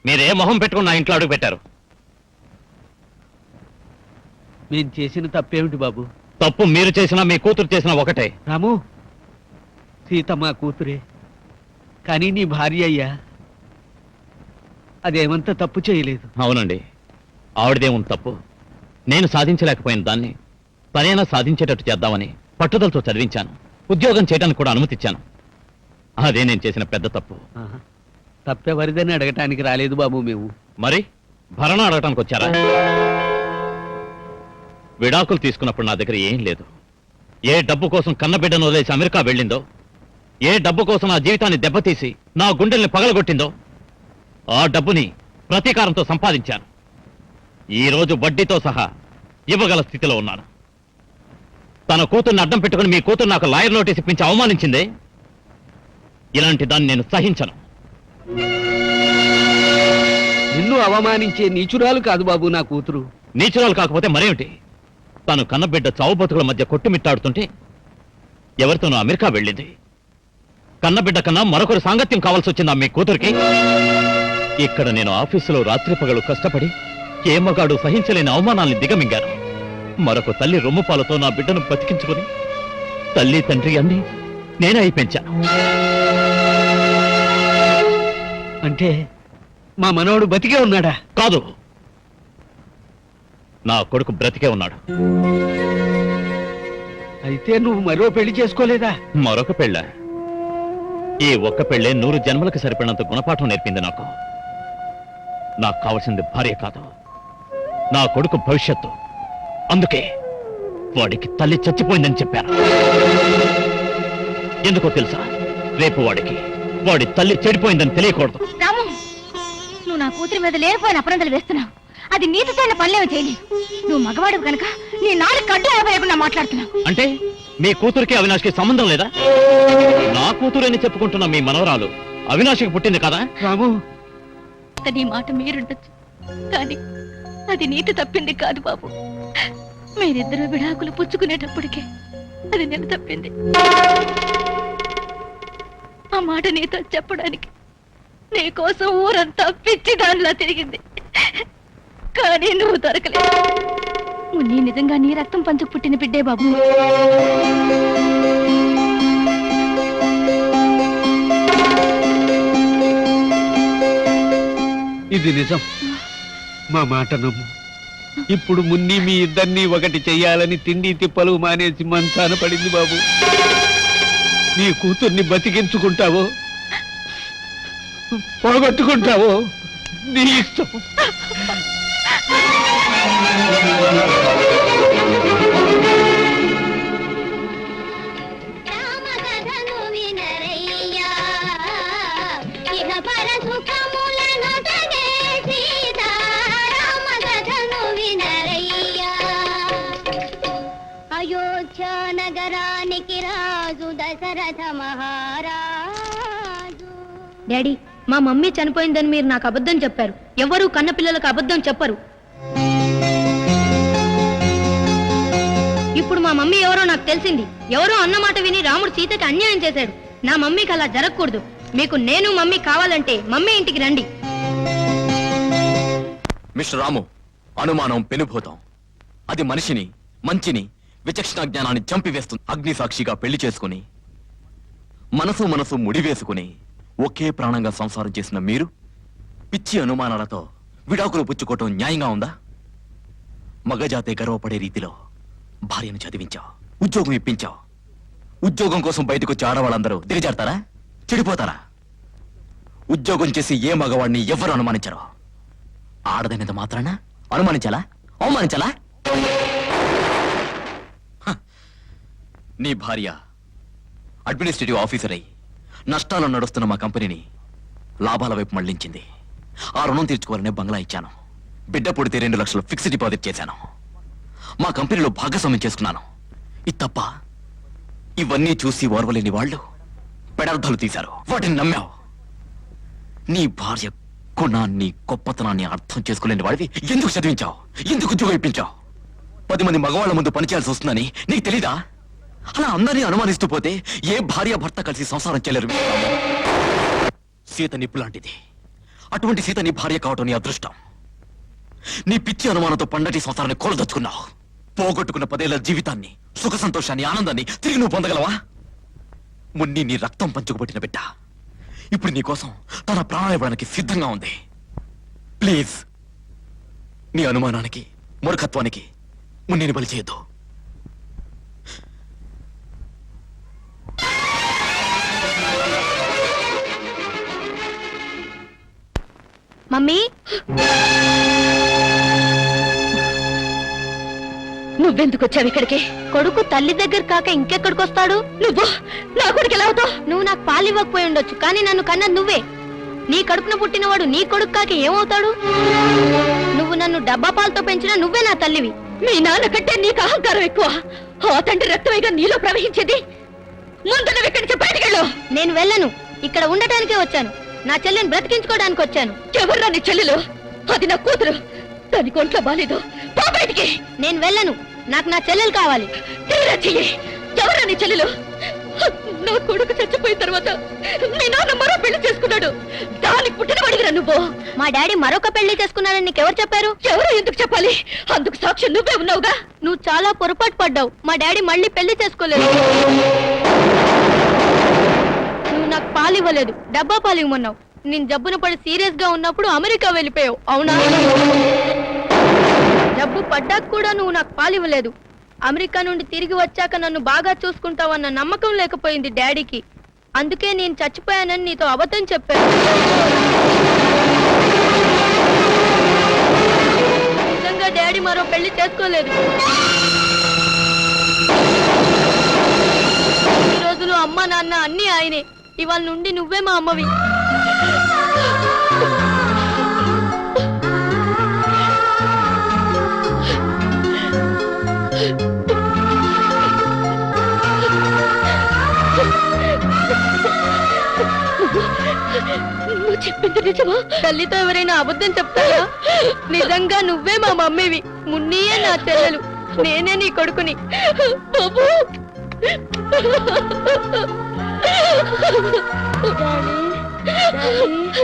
మీరే మొహం పెట్టుకుని నా ఇంట్లో అడుగు పెట్టారు? మేము చేసిన తప్పేమిటి బాబు? తప్పు మీరు చేసినా మీ కూతురు చేసినా ఒకటే. రాము, సీత మా కూతురే, కానీ నీ భార్య అయ్యా. అదేమంత తప్పు చేయలేదు. అవునండి, ఆవిడదేముంది తప్పు? నేను సాధించలేకపోయిన దాన్ని తనైనా సాధించేటట్టు చేద్దామని పట్టుదలతో చదివించాను, ఉద్యోగం చేయడానికి కూడా అనుమతిచ్చాను. అదే నేను చేసిన పెద్ద తప్పు. తప్పెవరిదని అడగటానికి రాలేదు బాబు మేము. మరి భరణం అడగటానికి వచ్చారా? విడాకులు తీసుకున్నప్పుడు నా దగ్గర ఏం లేదు. ఏ డబ్బు కోసం కన్నబిడ్డను వదిలేసి అమెరికా వెళ్ళిందో, ఏ డబ్బు కోసం నా జీవితాన్ని దెబ్బతీసి నా గుండెల్ని పగలగొట్టిందో, ఆ డబ్బుని ప్రతీకారంతో సంపాదించాను. ఈ రోజు వడ్డీతో సహా ఇవ్వగల స్థితిలో ఉన్నాను. తన కూతుర్ని అడ్డం పెట్టుకుని మీ కూతురు నాకు లాయర్ నోటీస్ ఇప్పించి అవమానించిందే, ఇలాంటి దాన్ని నేను సహించను. నిన్ను అవమానించే నీచురాలు కాదు బాబు నా కూతురు. నీచురాలు కాకపోతే మరేమిటి? తను కన్నబిడ్డ చావు బతుకుల మధ్య కొట్టుమిట్టాడుతుంటే ఎవరితోనూ అమెరికా వెళ్ళింది. కన్నబిడ్డ కన్నా మరొకరు సాంగత్యం కావాల్సి వచ్చిందా మీ కూతురికి? ఇక్కడ నేను ఆఫీసులో రాత్రి పగలు కష్టపడి ఏ మగాడు సహించలేని అవమానాల్ని దిగమింగాను. మరొక తల్లి రొమ్ముపాలతో నా బిడ్డను బతికించుకుని తల్లి తండ్రి అన్ని నేనే అయి పెంచాను. అంటే మా మనవడు బతికే ఉన్నాడా? కాదు, నా కొడుకు బ్రతికే ఉన్నాడు. అయితే నువ్వు మరో పెళ్లి చేసుకోలేదా? మరొక పెళ్ళ? ఈ ఒక్క పెళ్ళే 100 జన్మలకు సరిపడినంత గుణపాఠం నేర్పింది నాకు. నాకు కావలసింది భార్య కాదు, నా కొడుకు భవిష్యత్తు. అందుకే వాడికి తల్లి చచ్చిపోయిందని చెప్పాను. ఎందుకో తెలుసా? రేపు వాడి తల్లి చెడిపోయిందని తెలియకూడదు. రాము, నువ్వు నా కూతురి మీద లేనిపోయిన అపరందలు వేస్తున్నావు. అది నీతి సైన పనులేమో చేయలేదు. నువ్వు మగవాడు కనుక నీ నాలుగు కడ్డు వేయకుండా మాట్లాడుతున్నావు. అంటే మీ కూతురికి అవినాష్కి సంబంధం లేదా? నా కూతురని చెప్పుకుంటున్న మీ మనవరాలు అవినాష్కి పుట్టింది కదా? రాము, నీ మాట మీరుండొచ్చు, కానీ అది నీతి తప్పింది కాదు బాబు. మీరిద్దరూ విడాకులు పుచ్చుకునేటప్పటికే అది నేను తప్పింది. ఆ మాట నీతో చెప్పడానికి నీ కోసం ఊరంతా పిచ్చి దానిలా తిరిగింది, కానీ నువ్వు దొరకలేదు. మున్ని నిజంగా నీ రక్తం పంచుకు పుట్టిన బిడ్డే బాబు. ఇది నిజం, మా మాట నమ్ము. ఇప్పుడు మున్ని మీ ఇద్దరినీ ఒకటి చెయ్యాలని తిండి తిప్పలు మానేసి మంచాన పడింది బాబు. నీ కూతుర్ని బతికించుకుంటావో పోగొట్టుకుంటావో నీ ఇష్టం. నగరానికి రాజు దశరథ మహారాజు. డాడీ, మా మమ్మీ చనిపోయిందని మీరు నాకు అబద్ధం చెప్పారు. ఎవరు కన్నపిల్లలకు అబద్ధం చెప్పరు. ఇప్పుడు మా మమ్మీ ఎవరో నాకు తెలిసింది. ఎవరో అన్నమాట విని రాముడు సీతకి అన్యాయం చేశాడు. నా మమ్మీకి అలా జరగకూడదు. మీకు నేను మమ్మీ కావాలంటే మమ్మీ ఇంటికి రండి. మిస్టర్ రాము, అనుమానం పెనుభూతం. అది మనిషిని, మంచిని, విచక్షణ జ్ఞానాన్ని చంపివేస్తుంది. అగ్ని సాక్షిగా పెళ్లి చేసుకుని మనసు ముడివేసుకుని ఒకే ప్రాణంగా సంసారం చేసిన మీరు పిచ్చి అనుమానాలతో విడాకులు పుచ్చుకోవటం న్యాయంగా ఉందా? మగజాతే గర్వపడే రీతిలో భార్యను చదివించావు, ఉద్యోగం ఇప్పించావు. ఉద్యోగం కోసం బయటకు వచ్చే ఆడవాళ్ళందరూ దిగజారుతారా? చెడిపోతారా? ఉద్యోగం చేసి ఏ మగవాడిని ఎవరు అనుమానించరు. ఆడదనేది మాత్రాన అనుమానించాలా? అవమానించాలా? నీ భార్య అడ్మినిస్ట్రేటివ్ ఆఫీసర్ అయి నష్టాలు నడుస్తున్న మా కంపెనీని లాభాల వైపు మళ్లించింది. ఆ రుణం తీర్చుకోవాలనే బంగ్లా ఇచ్చాను. బిడ్డ పుడితే 2 లక్షలు ఫిక్స్డ్ డిపాజిట్ చేశాను. మా కంపెనీలో భాగస్వామ్యం చేసుకున్నాను. ఇది తప్ప? ఇవన్నీ చూసి ఓర్వలేని వాళ్ళు పెడార్థాలు తీశారు. వాటిని నమ్మావు. నీ భార్య గుణాన్ని, గొప్పతనాన్ని అర్థం చేసుకోలేని వాడివి ఎందుకు చదివించావు? ఎందుకు ఉద్యోగం ఇప్పించావు? 10 మంది మగవాళ్ల ముందు పనిచేయాల్సి వస్తుందని నీకు తెలీదా? అలా అందరినీ అనుమానిస్తూ పోతే ఏ భార్య భర్త కలిసి సంసారం చేయలేరు. సీత నిప్పు లాంటిది. అటువంటి సీత నీ భార్య కావటం నీ అదృష్టం. నీ పిచ్చి అనుమానంతో పండటి సంసారాన్ని కోలదొచ్చుకున్నావు. పోగొట్టుకున్న 10 ఏళ్ల జీవితాన్ని, సుఖ సంతోషాన్ని, ఆనందాన్ని తిరిగి నువ్వు పొందగలవా? మున్ని నీ రక్తం పంచుకుపట్టిన బిడ్డ ఇప్పుడు నీ కోసం తన ప్రాణాలు ఇవ్వడానికి సిద్ధంగా ఉంది. ప్లీజ్, నీ అనుమానానికి, మూర్ఖత్వానికి మున్నిని బలి చేయొద్దు. మమ్మీ, నువ్వెందుకు వచ్చావు ఇక్కడికి? కొడుకు తల్లి దగ్గర కాక ఇంకెక్కడికి వస్తాడు? నువ్వు నా కొడుకు ఎలా అవుతావు? నువ్వు నాకు పాలు ఇవ్వకపోయి ఉండొచ్చు, కానీ నన్ను కన్నది నువ్వే. నీ కడుపున పుట్టినవాడు నీ కొడుకు కాక ఏమవుతాడు? నువ్వు నన్ను డబ్బా పాలతో పెంచినా నువ్వే నా తల్లివి. మీ నాన్న కంటే నీకు అహంకారం ఎక్కువ. ఆ తండ్రి రక్తమేగా నీలో ప్రవహించేది. ముందు నువ్వు ఇక్కడి నుంచి బయటకెళ్ళు. నేను వెళ్ళను, ఇక్కడ ఉండటానికే వచ్చాను. నా చెల్లిని బ్రతికించుకోవడానికి వచ్చాను. ఎవర్రా నీ చెల్లెలు? అది నా కూతురు. దానికి ఒంట్లో బాలేదు. పో బయటికి. నేను వెళ్ళను, నాకు నా చెల్లెలు కావాలి. తీరా చెయ్యి. ఎవరా నీ చెల్లెలు? నా కొడుకు చచ్చిపోయిన తర్వాత మీ నాన్న మరో పెళ్లి చేసుకున్నాడు. దానికి పుట్టినవాడిగిరా నువ్వు. మా డాడీ మరొక పెళ్లి చేసుకున్నారని నీకెవరు చెప్పారు? ఎవరో ఎందుకు చెప్పాలి? అందుకు సాక్ష్యం నువ్వే ఉన్నావుగా. నువ్వు చాలా పొరపాటు పడ్డావు. మా డాడీ మళ్ళీ పెళ్లి చేసుకోలేదు. నువ్వు నాకు పాలు ఇవ్వలేదు, డబ్బా పాలు ఇవ్వమన్నావు. నేను జబ్బున పడి సీరియస్ గా ఉన్నప్పుడు అమెరికా వెళ్ళిపోయావు, అవునా? జబ్బు పడ్డాక కూడా నువ్వు నాకు పాలు ఇవ్వలేదు. అమెరికా నుండి తిరిగి వచ్చాక నన్ను బాగా చూసుకుంటావన్న నమ్మకం లేకపోయింది డాడీకి. అందుకే నేను చచ్చిపోయానని నీతో అబద్ధం చెప్పాను. నిజంగా డాడీ మరో పెళ్లి చేసుకోలేదు. ఈ రోజులు అమ్మ నాన్న అన్ని ఆయనే. ఇవాళ నుండి నువ్వే మా అమ్మవి. నువ్వు చెప్పింది నిజమా? తల్లితో ఎవరైనా అబద్ధం చెప్తారా? నిజంగా నువ్వే మా మమ్మీవి. మున్నీయే నా చెల్లెలు, నేనే నీ కొడుకుని. బాబు,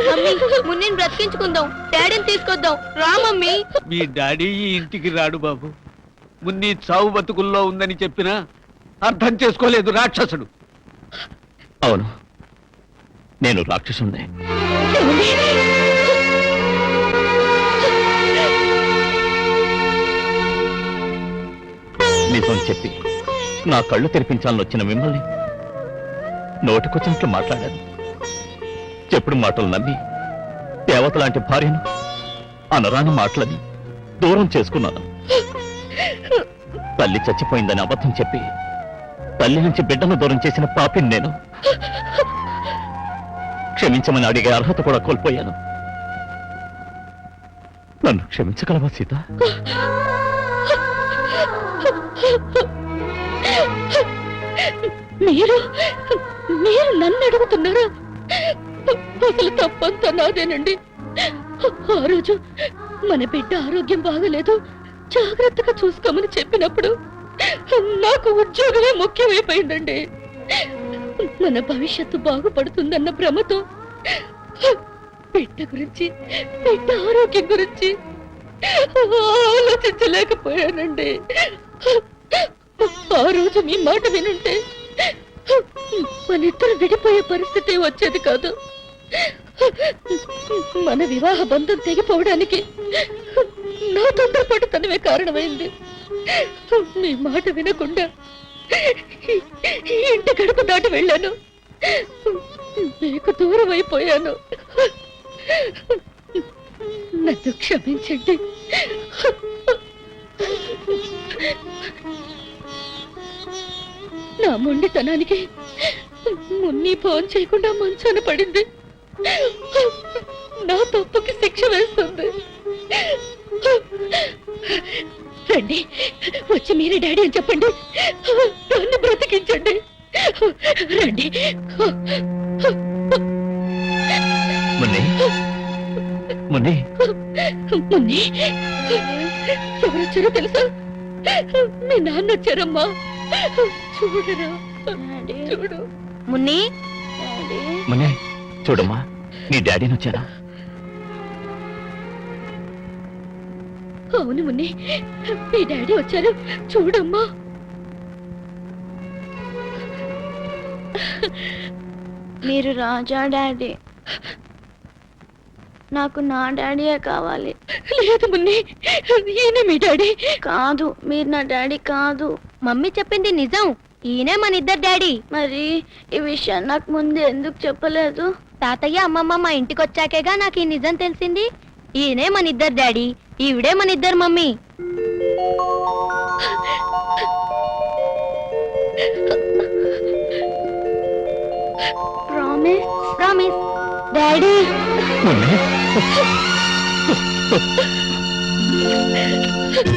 మమ్మీ, మున్నిని బ్రతికించుకుందాం. డాడీని తీసుకొద్దాం. రా మమ్మీ. మీ డాడీ ఈ ఇంటికి రాడు బాబు. మున్ని చావు బతుకుల్లో ఉందని చెప్పినా అర్థం చేసుకోలేదు రాక్షసుడు. అవును, నేను రాక్షసుండే. నిజం చెప్పి నా కళ్ళు తెరిపించాలని వచ్చిన మిమ్మల్ని నోటికొచ్చినట్లు మాట్లాడాను. చెప్పుడు మాటలు నమ్మి దేవత లాంటి భార్యను అనరాని మాటలని దూరం చేసుకున్నాను. తల్లి చచ్చిపోయిందని అబద్ధం చెప్పి తల్లి నుంచి బిడ్డను దూరం చేసిన పాపిని నేను. క్షమించమని అడిగే అర్హత కూడా కోల్పోయాను. నన్ను క్షమించగలవా సీత? మీరు మీరు నన్ను అడుగుతున్నారా? అసలు తప్పంతా నాదేనండి. ఆ రోజు మన బిడ్డ ఆరోగ్యం బాగలేదు, జాగ్రత్తగా చూసుకోమని చెప్పినప్పుడు నాకు ఉద్యోగమే ముఖ్యమైపోయిందండి. మన భవిష్యత్తు బాగుపడుతుందన్న భ్రమతో బిడ్డ గురించి, బిడ్డ ఆరోగ్యం గురించి ఆలోచించలేకపోయానండి. ఆ రోజు మీ మాట వినుంటే మన ఇద్దరు విడిపోయే పరిస్థితి వచ్చేది కాదు. మన వివాహ బంధం తెగిపోవడానికి నా తొందరపాటుతనమే కారణమైంది. మీ మాట వినకుండా ఈ ఇంటి గడప దాటి వెళ్ళాను. మీకు దూరం అయిపోయాను. నన్ను క్షమించండి. నా మొండితనానికి మున్ని ఫోన్ చేయకుండా మంచాన పడింది. నా తప్పుకి శిక్ష వేస్తుంది. రండి, వచ్చి మీరే డాడీ అని చెప్పండి. నన్ను బ్రతికించండి. రండి. మున్ని, మున్ని, మున్ని, ఎవరొచ్చారో తెలుసా? మీ నాన్న వచ్చారమ్మా. చూడరా, చూడు. మున్ని, మున్నే చూడమ్మా, నీ డాడీని వచ్చారా? అవును మున్ని, మీ డాడీ వచ్చారు చూడమ్మా. మీరు రాజా డాడీ, నాకు నా డాడీయే కావాలి. లేదు మున్ని, ఈయన మీ డాడీ. కాదు, మీరు నా డాడీ కాదు. మమ్మీ చెప్పింది నిజం, ఈయనే మన ఇద్దరు డాడీ. మరి ఈ విషయం నాకు ముందు ఎందుకు చెప్పలేదు? తాతయ్య అమ్మమ్మ మా ఇంటికి వచ్చాకేగా నాకు ఈ నిజం తెలిసింది. ఈయనే మన ఇద్దరు డాడీ, ఈవిడే మన ఇద్దరు మమ్మీ. Promise promise daddy.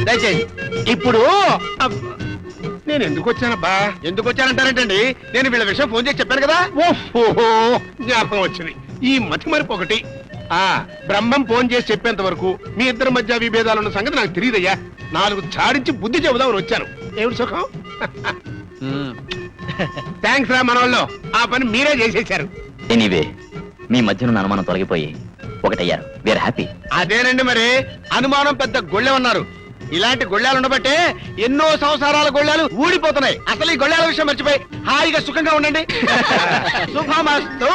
దయచేసి ఇప్పుడు నేను ఎందుకు వచ్చానబ్బా? ఎందుకు వచ్చానంటారేంటండి? నేను వీళ్ళ విషయం ఫోన్ చేసి చెప్పాను కదా. ఓహో, జ్ఞాపకం వచ్చింది. ఈ మతి మరపు ఒకటి. బ్రహ్మం ఫోన్ చేసి చెప్పేంత వరకు మీ ఇద్దరి మధ్య విభేదాలు ఉన్న సంగతి నాకు తెలియదయ్యా. 4 చాడించి బుద్ధి చెబుదామని వచ్చాను. ఏమిటి సుఖం? థ్యాంక్స్ రా మనోళ్ళు, ఆ పని మీరే చేసేశారు. ఎనీవే, మీ మధ్యన అనుమానం తొలగిపోయి ఒకటయ్యారు. We are happy. అదేనండి, మరి అనుమానం పెద్ద గొళ్ళె ఉన్నారు. ఇలాంటి గొళ్ళాలు ఉండబట్టే ఎన్నో సంవత్సరాల గొళ్ళాలు ఊడిపోతున్నాయి. అసలు ఈ గొళ్ళాల విషయం మర్చిపోయి హాయిగా సుఖంగా ఉండండి. శుభమస్తు.